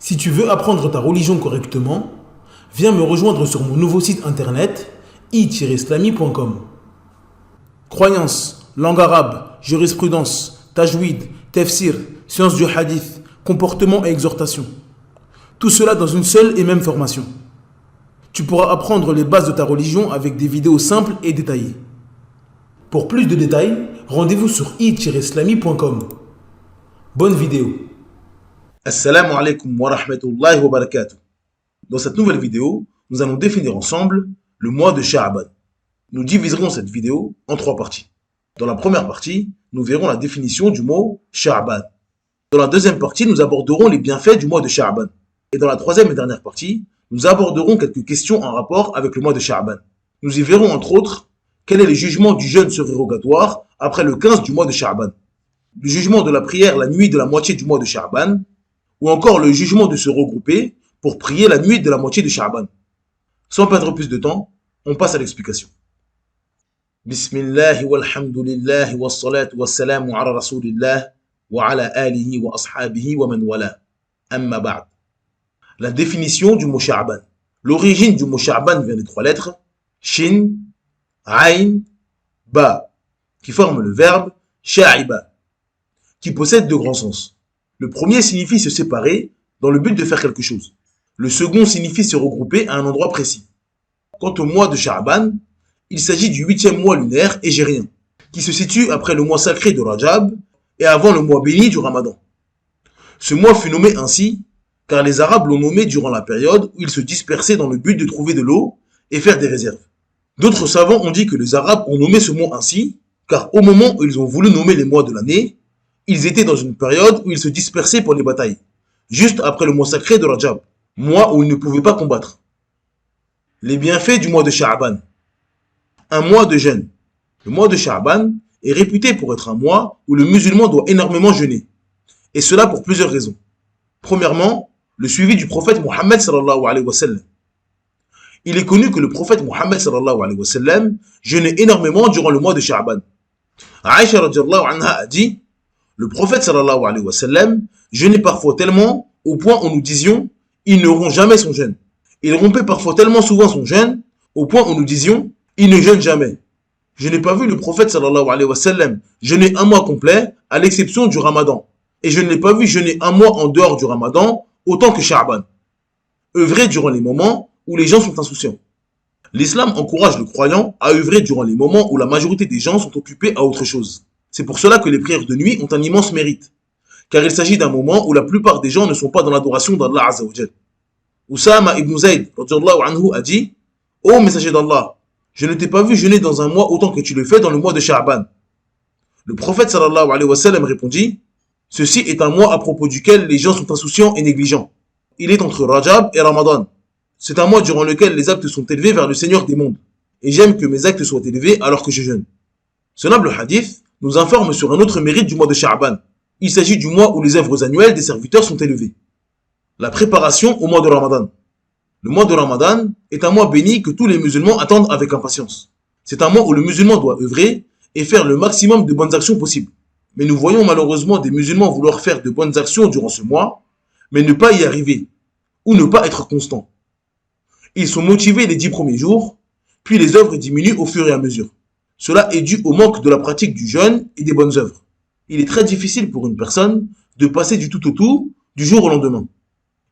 Si tu veux apprendre ta religion correctement, viens me rejoindre sur mon nouveau site internet i-islami.com. Croyances, langue arabe, jurisprudence, tajwid, tafsir, sciences du hadith, comportement et exhortation. Tout cela dans une seule et même formation. Tu pourras apprendre les bases de ta religion avec des vidéos simples et détaillées. Pour plus de détails, rendez-vous sur i-islami.com. Bonne vidéo. Assalamu alaikum wa rahmatullahi wa barakatuh. Dans cette nouvelle vidéo, nous allons définir ensemble le mois de Sha'ban. Nous diviserons cette vidéo en 3 parties. Dans la première partie, nous verrons la définition du mot Sha'ban. Dans la deuxième partie, nous aborderons les bienfaits du mois de Sha'ban. Et dans la troisième et dernière partie, nous aborderons quelques questions en rapport avec le mois de Sha'ban. Nous y verrons entre autres quel est le jugement du jeûne surérogatoire après le 15 du mois de Sha'ban, le jugement de la prière la nuit de la moitié du mois de Sha'ban, ou encore le jugement de se regrouper pour prier la nuit de la moitié de Sha'ban. Sans perdre plus de temps, on passe à l'explication. Bismillah walhamdulillah wa salatu wa salamu ala rasulillah wa ala alihi wa ashabihi wa man wala. Amma ba'd. La définition du mot Sha'ban. L'origine du mot Sha'ban vient des 3 lettres Shin, Ayn, Ba, qui forment le verbe Sha'iba, qui possède 2 grands sens. Le premier signifie se séparer dans le but de faire quelque chose. Le second signifie se regrouper à un endroit précis. Quant au mois de Sha'ban, il s'agit du 8e mois lunaire égérien, qui se situe après le mois sacré de Rajab et avant le mois béni du Ramadan. Ce mois fut nommé ainsi car les Arabes l'ont nommé durant la période où ils se dispersaient dans le but de trouver de l'eau et faire des réserves. D'autres savants ont dit que les Arabes ont nommé ce mois ainsi car au moment où ils ont voulu nommer les mois de l'année, ils étaient dans une période où ils se dispersaient pour les batailles, juste après le mois sacré de Rajab, mois où ils ne pouvaient pas combattre. Les bienfaits du mois de Sha'ban. Un mois de jeûne. Le mois de Sha'ban est réputé pour être un mois où le musulman doit énormément jeûner. Et cela pour plusieurs raisons. Premièrement, le suivi du prophète Mohammed sallallahu alayhi wa sallam. Il est connu que le prophète Mohammed sallallahu alayhi wa sallam jeûnait énormément durant le mois de Sha'ban. Aïcha radhiyallahu anha a dit: le prophète sallallahu alayhi wa sallam jeûnait parfois tellement au point où nous disions il ne rompt jamais son jeûne. Il rompait parfois tellement souvent son jeûne au point où nous disions il ne jeûne jamais. Je n'ai pas vu le prophète sallallahu alayhi wa sallam jeûner un mois complet à l'exception du Ramadan. Et je ne l'ai pas vu jeûner un mois en dehors du Ramadan autant que Sha'ban. Œuvrer durant les moments où les gens sont insouciants. L'islam encourage le croyant à œuvrer durant les moments où la majorité des gens sont occupés à autre chose. C'est pour cela que les prières de nuit ont un immense mérite, car il s'agit d'un moment où la plupart des gens ne sont pas dans l'adoration d'Allah Azza wa Jal. Usama ibn Zayd radhiyallahu anhu a dit: ô messager d'Allah, je ne t'ai pas vu jeûner dans un mois autant que tu le fais dans le mois de Sha'ban. Le prophète sallallahu alayhi wa sallam répondit: ceci est un mois à propos duquel les gens sont insouciants et négligents. Il est entre Rajab et Ramadan. C'est un mois durant lequel les actes sont élevés vers le Seigneur des mondes, et j'aime que mes actes soient élevés alors que je jeûne. Ce noble hadith nous informe sur un autre mérite du mois de Sha'ban. Il s'agit du mois où les œuvres annuelles des serviteurs sont élevées. La préparation au mois de Ramadan. Le mois de Ramadan est un mois béni que tous les musulmans attendent avec impatience. C'est un mois où le musulman doit œuvrer et faire le maximum de bonnes actions possibles. Mais nous voyons malheureusement des musulmans vouloir faire de bonnes actions durant ce mois, mais ne pas y arriver, ou ne pas être constants. Ils sont motivés les 10 premiers jours, puis les œuvres diminuent au fur et à mesure. Cela est dû au manque de la pratique du jeûne et des bonnes œuvres. Il est très difficile pour une personne de passer du tout au tout du jour au lendemain.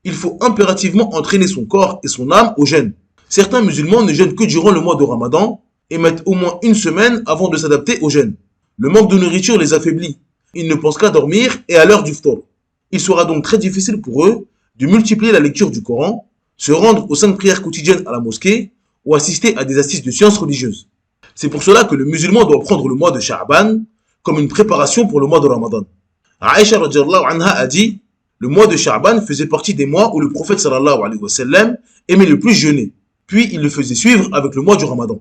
Il faut impérativement entraîner son corps et son âme au jeûne. Certains musulmans ne jeûnent que durant le mois de Ramadan et mettent au moins une semaine avant de s'adapter au jeûne. Le manque de nourriture les affaiblit. Ils ne pensent qu'à dormir et à l'heure du iftar. Il sera donc très difficile pour eux de multiplier la lecture du Coran, se rendre aux 5 prières quotidiennes à la mosquée ou assister à des assises de sciences religieuses. C'est pour cela que le musulman doit prendre le mois de Sha'ban comme une préparation pour le mois de Ramadan. Aïcha radhiyallahu anha a dit: le mois de Sha'ban faisait partie des mois où le prophète sallallahu alayhi wa sallam aimait le plus jeûner, puis il le faisait suivre avec le mois du Ramadan.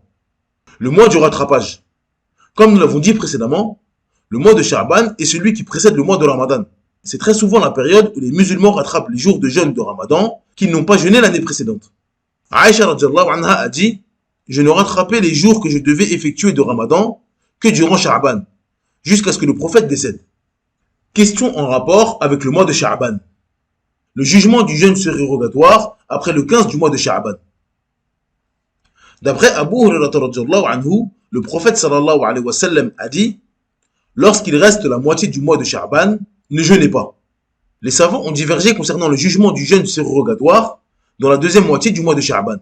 Le mois du rattrapage. Comme nous l'avons dit précédemment, le mois de Sha'ban est celui qui précède le mois de Ramadan. C'est très souvent la période où les musulmans rattrapent les jours de jeûne de Ramadan qu'ils n'ont pas jeûné l'année précédente. Aïcha radhiyallahu anha a dit: je ne rattrapais les jours que je devais effectuer de Ramadan que durant Sha'ban, jusqu'à ce que le prophète décède. Question en rapport avec le mois de Sha'ban. le jugement du jeûne surérogatoire après le 15 du mois de Sha'ban. D'après Abu Hurairah radhiyallahu anhu, le prophète sallallahu alayhi wa sallam a dit: lorsqu'il reste la moitié du mois de Sha'ban, ne jeûnez pas. Les savants ont divergé concernant le jugement du jeûne surérogatoire dans la deuxième moitié du mois de Sha'ban.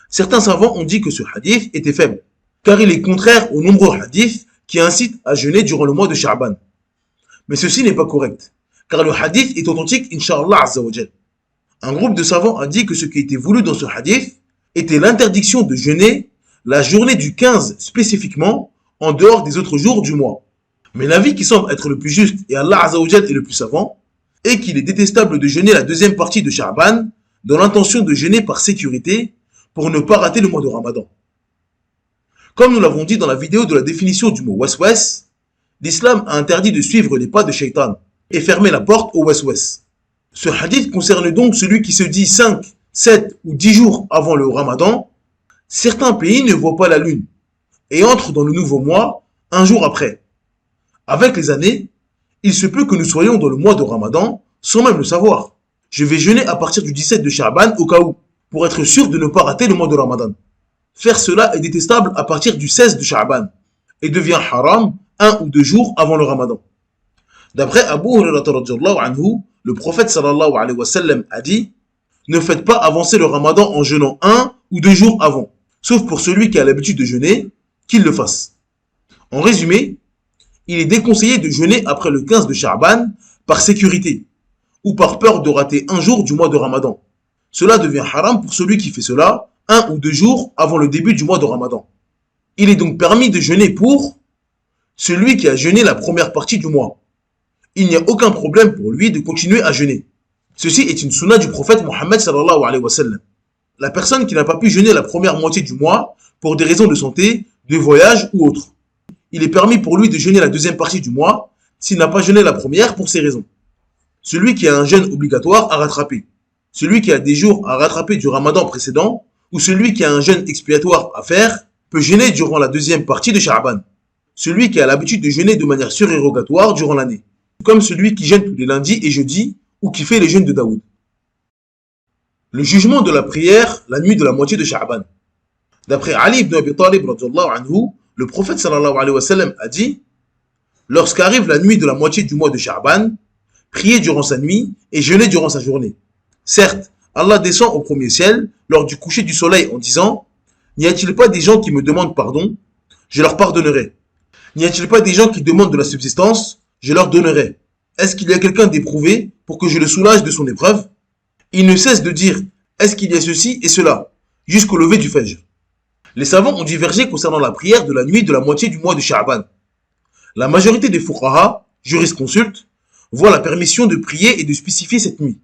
Certains savants ont dit que ce hadith était faible, car il est contraire aux nombreux hadiths qui incitent à jeûner durant le mois de Sha'ban. Mais ceci n'est pas correct, car le hadith est authentique, Inch'Allah Azza wa Jal. Un groupe de savants a dit que ce qui était voulu dans ce hadith était l'interdiction de jeûner la journée du 15 spécifiquement, en dehors des autres jours du mois. Mais l'avis qui semble être le plus juste, et Allah Azza wa Jal est le plus savant, est qu'il est détestable de jeûner la deuxième partie de Sha'ban dans l'intention de jeûner par sécurité pour ne pas rater le mois de Ramadan. Comme nous l'avons dit dans la vidéo de la définition du mot waswas, l'islam a interdit de suivre les pas de Shaitan et fermer la porte au waswas. Ce hadith concerne donc celui qui se dit 5, 7 ou 10 jours avant le Ramadan. Certains pays ne voient pas la lune et entrent dans le nouveau mois un jour après. Avec les années, il se peut que nous soyons dans le mois de Ramadan sans même le savoir. Je vais jeûner à partir du 17 de Sha'ban au cas où, pour être sûr de ne pas rater le mois de Ramadan. Faire cela est détestable à partir du 16 de Sha'ban et devient haram 1 ou 2 jours avant le Ramadan. D'après Abu Hurairah radhiyallahu anhu, le prophète sallallahu alayhi wa sallam a dit: ne faites pas avancer le Ramadan en jeûnant 1 ou 2 jours avant, sauf pour celui qui a l'habitude de jeûner, qu'il le fasse. En résumé, il est déconseillé de jeûner après le 15 de Sha'ban par sécurité ou par peur de rater un jour du mois de Ramadan. Cela devient haram pour celui qui fait cela 1 ou 2 jours avant le début du mois de Ramadan. Il est donc permis de jeûner pour celui qui a jeûné la première partie du mois. Il n'y a aucun problème pour lui de continuer à jeûner. Ceci est une sunna du prophète Mohammed sallallahu alayhi wa sallam. La personne qui n'a pas pu jeûner la première moitié du mois pour des raisons de santé, de voyage ou autre, il est permis pour lui de jeûner la deuxième partie du mois s'il n'a pas jeûné la première pour ces raisons. Celui qui a un jeûne obligatoire à rattraper, celui qui a des jours à rattraper du Ramadan précédent ou celui qui a un jeûne expiatoire à faire peut jeûner durant la deuxième partie de Sha'ban. Celui qui a l'habitude de jeûner de manière surérogatoire durant l'année, comme celui qui jeûne tous les lundis et jeudis ou qui fait les jeûnes de Daoud. Le jugement de la prière la nuit de la moitié de Sha'ban. D'après Ali ibn Abi Talib radhiyallahu anhu, le prophète sallallahu alayhi wa sallam a dit: lorsqu'arrive la nuit de la moitié du mois de Sha'ban, priez durant sa nuit et jeûnez durant sa journée. Certes, Allah descend au premier ciel lors du coucher du soleil en disant: n'y a-t-il pas des gens qui me demandent pardon? Je leur pardonnerai. N'y a-t-il pas des gens qui demandent de la subsistance? Je leur donnerai. Est-ce qu'il y a quelqu'un d'éprouvé pour que je le soulage de son épreuve? Il ne cesse de dire: est-ce qu'il y a ceci et cela, jusqu'au lever du Fajr. Les savants ont divergé concernant la prière de la nuit de la moitié du mois de Sha'ban. La majorité des fuqaha, jurisconsultes, voient la permission de prier et de spécifier cette nuit.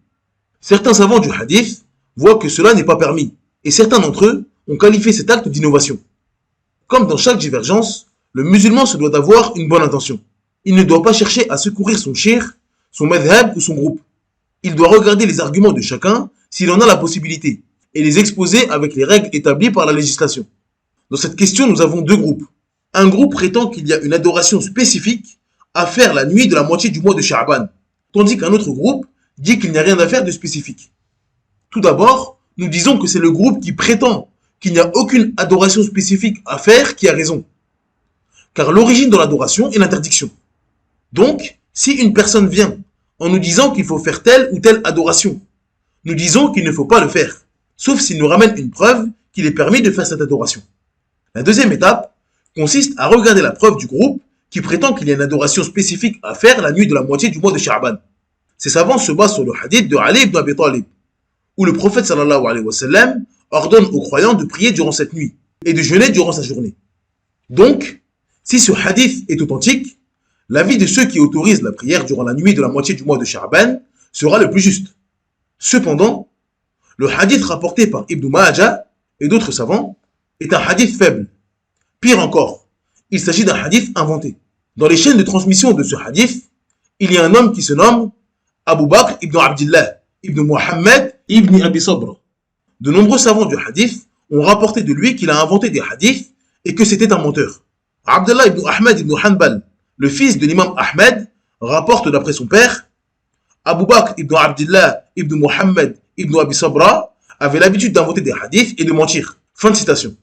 Certains savants du hadith voient que cela n'est pas permis, et certains d'entre eux ont qualifié cet acte d'innovation. Comme dans chaque divergence, le musulman se doit d'avoir une bonne intention. Il ne doit pas chercher à secourir son shir, son madhab ou son groupe. Il doit regarder les arguments de chacun s'il en a la possibilité et les exposer avec les règles établies par la législation. Dans cette question, nous avons deux groupes. Un groupe prétend qu'il y a une adoration spécifique à faire la nuit de la moitié du mois de Sha'ban, tandis qu'un autre groupe dit qu'il n'y a rien à faire de spécifique. Tout d'abord, nous disons que c'est le groupe qui prétend qu'il n'y a aucune adoration spécifique à faire qui a raison. Car l'origine de l'adoration est l'interdiction. Donc, si une personne vient en nous disant qu'il faut faire telle ou telle adoration, nous disons qu'il ne faut pas le faire, sauf s'il nous ramène une preuve qu'il est permis de faire cette adoration. La deuxième étape consiste à regarder la preuve du groupe qui prétend qu'il y a une adoration spécifique à faire la nuit de la moitié du mois de Sha'ban. Ces savants se basent sur le hadith de Ali ibn Abi Talib, où le prophète sallallahu alayhi wa sallam ordonne aux croyants de prier durant cette nuit et de jeûner durant sa journée. Donc, si ce hadith est authentique, l'avis de ceux qui autorisent la prière durant la nuit de la moitié du mois de Sha'ban sera le plus juste. Cependant, le hadith rapporté par Ibn Majah et d'autres savants est un hadith faible. Pire encore, il s'agit d'un hadith inventé. Dans les chaînes de transmission de ce hadith, il y a un homme qui se nomme Abu Bakr ibn Abdillah ibn Muhammad ibn Abi Sabr. De nombreux savants du hadith ont rapporté de lui qu'il a inventé des hadiths et que c'était un menteur. Abdullah ibn Ahmad ibn Hanbal, le fils de l'imam Ahmed, rapporte d'après son père: Abu Bakr ibn Abdullah ibn Muhammad ibn Abi Sabra avait l'habitude d'inventer des hadiths et de mentir. Fin de citation.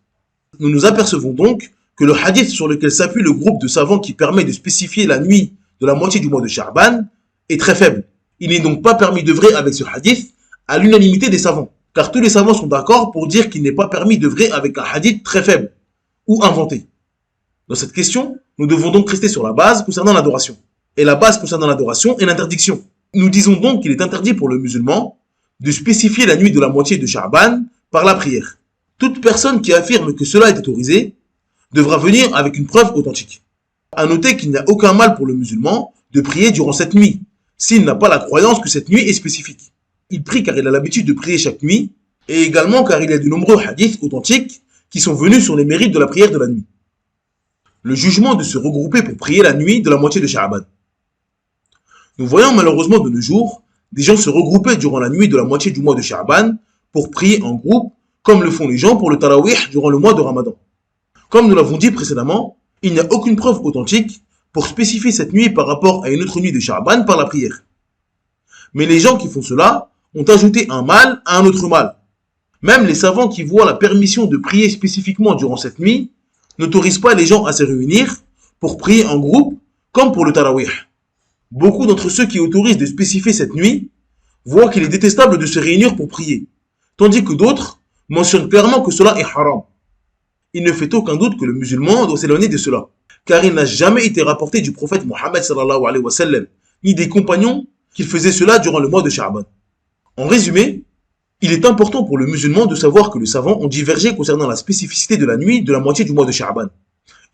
Nous nous apercevons donc que le hadith sur lequel s'appuie le groupe de savants qui permet de spécifier la nuit de la moitié du mois de Sha'ban est très faible. Il n'est donc pas permis d'œuvrer avec ce hadith à l'unanimité des savants, car tous les savants sont d'accord pour dire qu'il n'est pas permis d'œuvrer avec un hadith très faible ou inventé. Dans cette question, nous devons donc rester sur la base concernant l'adoration. Et la base concernant l'adoration est l'interdiction. Nous disons donc qu'il est interdit pour le musulman de spécifier la nuit de la moitié de Sha'ban par la prière. Toute personne qui affirme que cela est autorisé devra venir avec une preuve authentique. À noter qu'il n'y a aucun mal pour le musulman de prier durant cette nuit, s'il n'a pas la croyance que cette nuit est spécifique. Il prie car il a l'habitude de prier chaque nuit, et également car il y a de nombreux hadiths authentiques qui sont venus sur les mérites de la prière de la nuit. Le jugement de se regrouper pour prier la nuit de la moitié de Sha'ban. Nous voyons malheureusement de nos jours des gens se regrouper durant la nuit de la moitié du mois de Sha'ban pour prier en groupe, comme le font les gens pour le Tarawih durant le mois de Ramadan. Comme nous l'avons dit précédemment, il n'y a aucune preuve authentique pour spécifier cette nuit par rapport à une autre nuit de Sha'ban par la prière. Mais les gens qui font cela ont ajouté un mal à un autre mal. Même les savants qui voient la permission de prier spécifiquement durant cette nuit n'autorisent pas les gens à se réunir pour prier en groupe comme pour le Tarawih. Beaucoup d'entre ceux qui autorisent de spécifier cette nuit voient qu'il est détestable de se réunir pour prier, tandis que d'autres mentionnent clairement que cela est haram. Il ne fait aucun doute que le musulman doit s'éloigner de cela, car il n'a jamais été rapporté du prophète Mohammed sallallahu alayhi wa sallam, ni des compagnons qu'il faisait cela durant le mois de Sha'ban. En résumé, il est important pour le musulman de savoir que les savants ont divergé concernant la spécificité de la nuit de la moitié du mois de Sha'ban.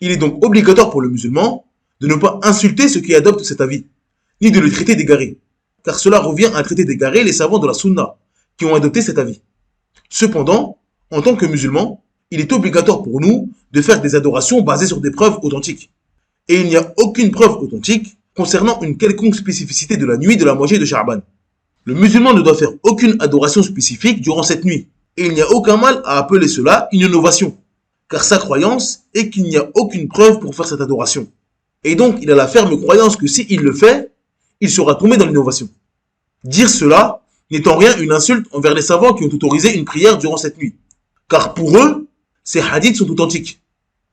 Il est donc obligatoire pour le musulman de ne pas insulter ceux qui adoptent cet avis, ni de le traiter d'égaré, car cela revient à traiter d'égaré les savants de la Sunna qui ont adopté cet avis. Cependant, en tant que musulman, il est obligatoire pour nous de faire des adorations basées sur des preuves authentiques. Et il n'y a aucune preuve authentique concernant une quelconque spécificité de la nuit de la moitié de Sha'ban. Le musulman ne doit faire aucune adoration spécifique durant cette nuit, et il n'y a aucun mal à appeler cela une innovation, car sa croyance est qu'il n'y a aucune preuve pour faire cette adoration. Et donc il a la ferme croyance que s'il le fait, il sera tombé dans l'innovation. Dire cela n'est en rien une insulte envers les savants qui ont autorisé une prière durant cette nuit, car pour eux, ces hadiths sont authentiques.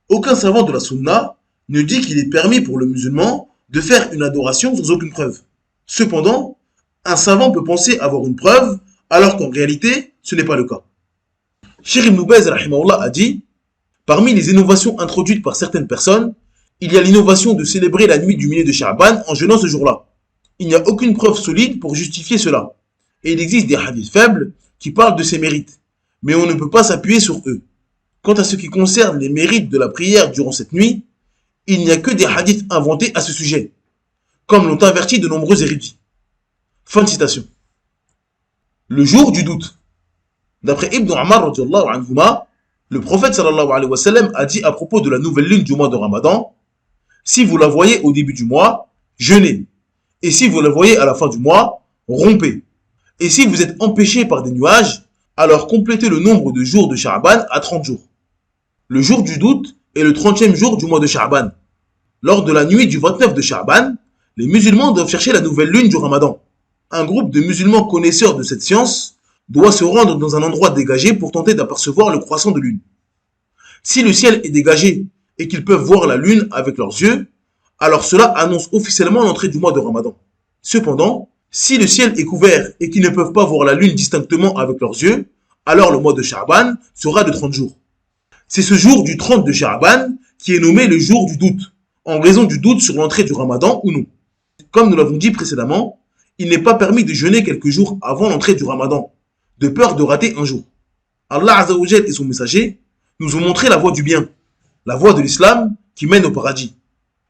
Aucun savant de la Sunna ne dit qu'il est permis pour le musulman de faire une adoration sans aucune preuve. Cependant, un savant peut penser avoir une preuve, alors qu'en réalité, ce n'est pas le cas. Cheikh Ibn Baz rahimahullah a dit, parmi les innovations introduites par certaines personnes, il y a l'innovation de célébrer la nuit du milieu de Sha'ban en jeûnant ce jour-là. Il n'y a aucune preuve solide pour justifier cela. Et il existe des hadiths faibles qui parlent de ces mérites, mais on ne peut pas s'appuyer sur eux. Quant à ce qui concerne les mérites de la prière durant cette nuit, il n'y a que des hadiths inventés à ce sujet, comme l'ont averti de nombreux érudits. Fin de citation. Le jour du doute. D'après Ibn Umar radiyallahu anhuma, le prophète sallallahu alayhi wa sallam a dit à propos de la nouvelle lune du mois de Ramadan, si vous la voyez au début du mois, jeûnez. Et si vous la voyez à la fin du mois, rompez. Et si vous êtes empêché par des nuages, alors complétez le nombre de jours de Sha'ban à 30 jours. Le jour du doute est le 30e jour du mois de Sha'ban. Lors de la nuit du 29 de Sha'ban, les musulmans doivent chercher la nouvelle lune du Ramadan. Un groupe de musulmans connaisseurs de cette science doit se rendre dans un endroit dégagé pour tenter d'apercevoir le croissant de lune. Si le ciel est dégagé et qu'ils peuvent voir la lune avec leurs yeux, alors cela annonce officiellement l'entrée du mois de Ramadan. Cependant, si le ciel est couvert et qu'ils ne peuvent pas voir la lune distinctement avec leurs yeux, alors le mois de Sha'ban sera de 30 jours. C'est ce jour du 30 de Sha'ban qui est nommé le jour du doute, en raison du doute sur l'entrée du Ramadan ou non. Comme nous l'avons dit précédemment, il n'est pas permis de jeûner quelques jours avant l'entrée du Ramadan, de peur de rater un jour. Allah Azza wa Jal et son messager nous ont montré la voie du bien, la voie de l'islam qui mène au paradis.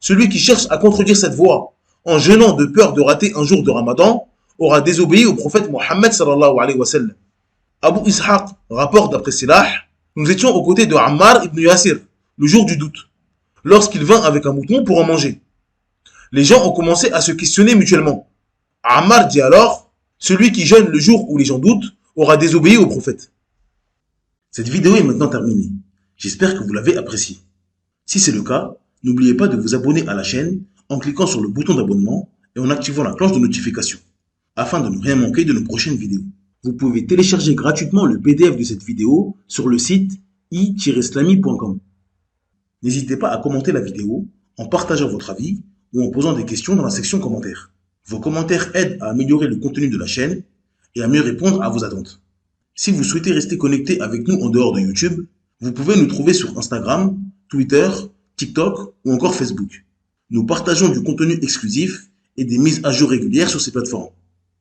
Celui qui cherche à contredire cette voie en jeûnant de peur de rater un jour de Ramadan aura désobéi au prophète Mohammed sallallahu alayhi wa sallam. Abu Ishaq rapporte d'après Silah, nous étions aux côtés de Ammar ibn Yasir, le jour du doute, lorsqu'il vint avec un mouton pour en manger. Les gens ont commencé à se questionner mutuellement. Ammar dit alors, celui qui jeûne le jour où les gens doutent aura désobéi au prophète. Cette vidéo est maintenant terminée. J'espère que vous l'avez appréciée. Si c'est le cas, n'oubliez pas de vous abonner à la chaîne en cliquant sur le bouton d'abonnement et en activant la cloche de notification. afin de ne rien manquer de nos prochaines vidéos. Vous pouvez télécharger gratuitement le PDF de cette vidéo sur le site i-islami.com. N'hésitez pas à commenter la vidéo en partageant votre avis ou en posant des questions dans la section commentaires. Vos commentaires aident à améliorer le contenu de la chaîne et à mieux répondre à vos attentes. Si vous souhaitez rester connecté avec nous en dehors de YouTube, vous pouvez nous trouver sur Instagram, Twitter, TikTok ou encore Facebook. Nous partageons du contenu exclusif et des mises à jour régulières sur ces plateformes.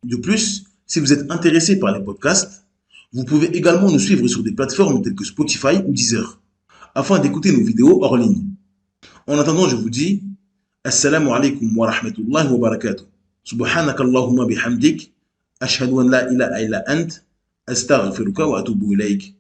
De plus, si vous êtes intéressé par les podcasts, vous pouvez également nous suivre sur des plateformes telles que Spotify ou Deezer, afin d'écouter nos vidéos hors ligne. En attendant, je vous dis Assalamu alaikum wa rahmatullahi wa barakatuh. Subhanakallahumma bihamdik. Ashhadu an la ilaha illa ant. Astaghfiruka wa atubu ilayk.